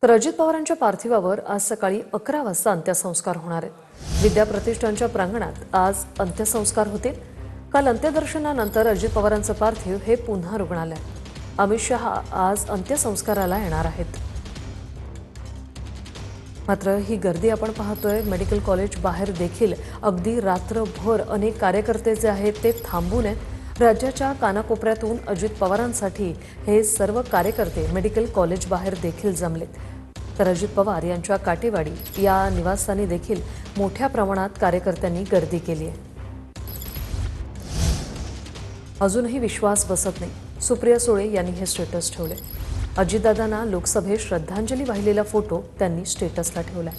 तर अजित पवारांच्या पार्थिवावर आज सकाळी 11 वाजता अंत्यसंस्कार होणार आहेत। विद्या प्रतिष्ठानच्या प्रांगणात आज अंत्यसंस्कार होतील। काल अंत्यदर्शनानंतर अजित पवारांचं पार्थिव हे पुन्हा रुग्णालयात। अमित शहा आज अंत्यसंस्काराला येणार आहेत। मात्र ही गर्दी आपण पाहतोय। मेडिकल कॉलेज बाहेर देखील अगदी रात्रभर अनेक कार्यकर्ते जे आहेत ते थांबून आहेत। राज्याच्या कानाकोपऱ्यातून अजित पवारांसाठी हे सर्व कार्यकर्ते मेडिकल कॉलेज बाहेर देखील जमलेत। तर अजित पवार यांच्या काटेवाडी या निवासस्थानी देखील मोठ्या प्रमाणात कार्यकर्त्यांनी गर्दी केली आहे। अजूनही विश्वास बसत नाही। सुप्रिया सुळे यांनी हे स्टेटस ठेवले। अजितदादांना लोकसभेत श्रद्धांजली वाहिलेला फोटो त्यांनी स्टेटसला ठेवला।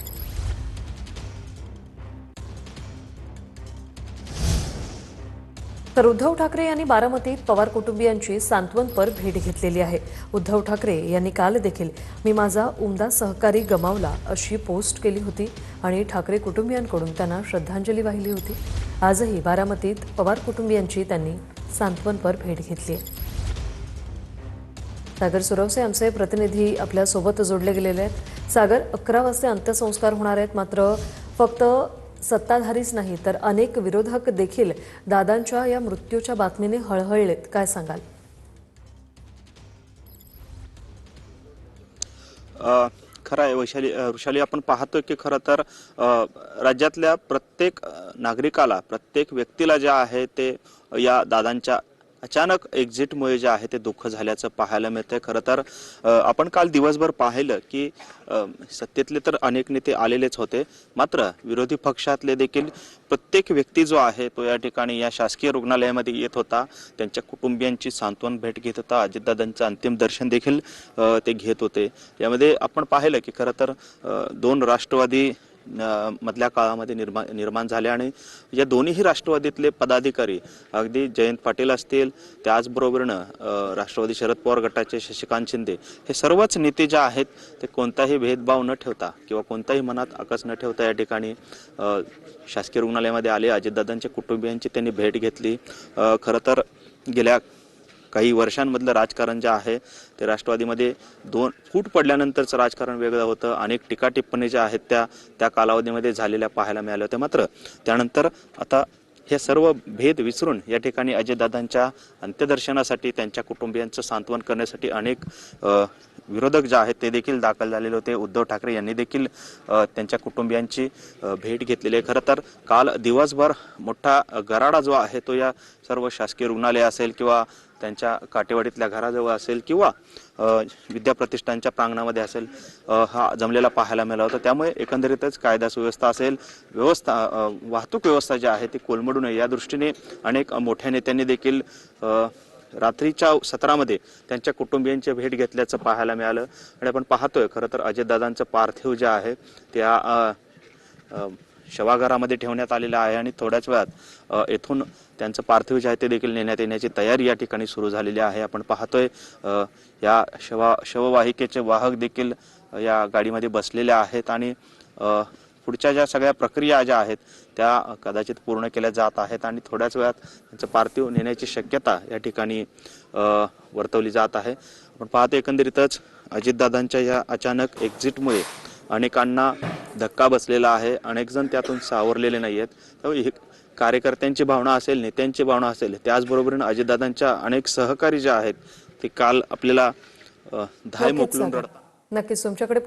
तर उद्धव ठाकरे यांनी बारामतीत पवार कुटुंबियांची सांत्वनपर भेट घेतलेली आहे। उद्धव ठाकरे यांनी काल देखील मी माझा उमदा सहकारी गमावला अशी पोस्ट केली होती आणि ठाकरे कुटुंबियांकडून त्यांना श्रद्धांजली वाहिली होती। आजही बारामतीत पवार कुटुंबियांची त्यांनी सांत्वनपर भेट घेतली आहे। सागर सुरवसे आमचे प्रतिनिधी आपल्या सोबत जोडले गेलेले आहेत। सागर, 11 वाजता अंत्यसंस्कार होणार आहेत, मात्र फक्त सत्ताधारीच नाही तर अनेक विरोधक देखील दादांच्या या मृत्यूच्या बातमीने हळहळलेत, काय सांगाल? खरं आहे वैशाली, आपण पाहतोय की खरं तर राज्यातल्या प्रत्येक नागरिकाला, प्रत्येक व्यक्तीला जे आहे ते या दादांच्या अचानक एक्झिटमुळे जे आहे ते दुःख झाल्याचं पाहायला मिळतंय। खरं तर आपण काल दिवसभर पाहिलं की सत्तेतले तर अनेक नेते आलेलेच होते, मात्र विरोधी पक्षातले देखील प्रत्येक व्यक्ती जो आहे तो या ठिकाणी या शासकीय रुग्णालयामध्ये येत होता, त्यांच्या कुटुंबियांची सांत्वन भेट घेत होता, अजितदादांचं अंतिम दर्शन देखील ते घेत होते। यामध्ये आपण पाहिलं की खरं तर दोन राष्ट्रवादी मधल्या काळामध्ये निर्माण झाले आणि या दोन्ही राष्ट्रवादीतले पदाधिकारी, अगदी जयंत पाटील असतील, त्याचबरोबरनं राष्ट्रवादी शरद पवार गटाचे शशिकांत शिंदे, हे सर्वच नेते जे आहेत ते कोणताही भेदभाव न ठेवता किंवा कोणताही मनात आकस न ठेवता या ठिकाणी शासकीय रुग्णालयामध्ये आले। अजितदादांच्या कुटुंबियांची त्यांनी भेट घेतली। खरं तर गेल्या काही वर्षांमधलं राजकारण जे आहे ते राष्ट्रवादीमध्ये दोन फूट पडल्यानंतरचं राजकारण वेगळं होतं। अनेक टीका टिप्पणी ज्या आहेत त्या कालावधीमध्ये झालेल्या पाहायला मिळाल्या होत्या। मात्र त्यानंतर आता हे सर्व भेद विसरून या ठिकाणी अजितदादांच्या अंत्यदर्शनासाठी, त्यांच्या कुटुंबियांचं सांत्वन करण्यासाठी अनेक विरोधक जे आहेत ते देखील दाखल झालेले होते। उद्धव ठाकरे यांनी देखील त्यांच्या कुटुंबियांची भेट घेतलेली आहे। खरं तर काल दिवसभर मोठा गराडा जो आहे तो या सर्व शासकीय रुग्णालय असेल किंवा त्यांच्या काटेवाडीतल्या घराजवळ असेल किंवा विद्या प्रतिष्ठानच्या प्रांगणामध्ये असेल, हा जमलेला पाहायला मिळाला होता। त्यामुळे एकंदरीतच कायदा सुव्यवस्था असेल, वाहतूक व्यवस्था जी आहे ती कोलमडू नये या दृष्टीने अनेक मोठ्या नेत्यांनी देखील रात्रीच्या सत्रामध्ये त्यांच्या कुटुंबियांची भेट घेतल्याचं पाहायला मिळालं। आणि आपण पाहतोय खरं तर अजितदादांचं पार्थिव जे आहे त्या शवागारामध्ये ठेवण्यात आलेलं आहे आणि थोड्याच वेळात येथून त्यांचं पार्थिव जे आहे ते देखील नेण्यात येण्याची तयारी या ठिकाणी सुरू झालेली आहे। आपण पाहतोय या शववाहिकेचे वाहक देखील या गाडीमध्ये बसलेले आहेत आणि पुढच्या ज्या सगळ्या प्रक्रिया ज्या आहेत त्या कदाचित पूर्ण केल्या जात आहेत आणि थोड्याच वेळात त्यांचं पार्थिव नेण्याची शक्यता या ठिकाणी वर्तवली जात आहे। आपण पाहतो एकंदरीतच अजितदादांच्या या अचानक एक्झिटमुळे अनेकांना धक्का बसलेला आहे। अनेक जण त्यातून सावरलेले नाही आहेत। त्यामुळे कार्यकर्त्यांची भावना असेल, नेत्यांची भावना असेल, त्याचबरोबरीने अजितदादांच्या अनेक सहकारी जे आहेत ते काल आपल्याला धाय मोकलून रडतात। नक्कीच तुमच्याकडे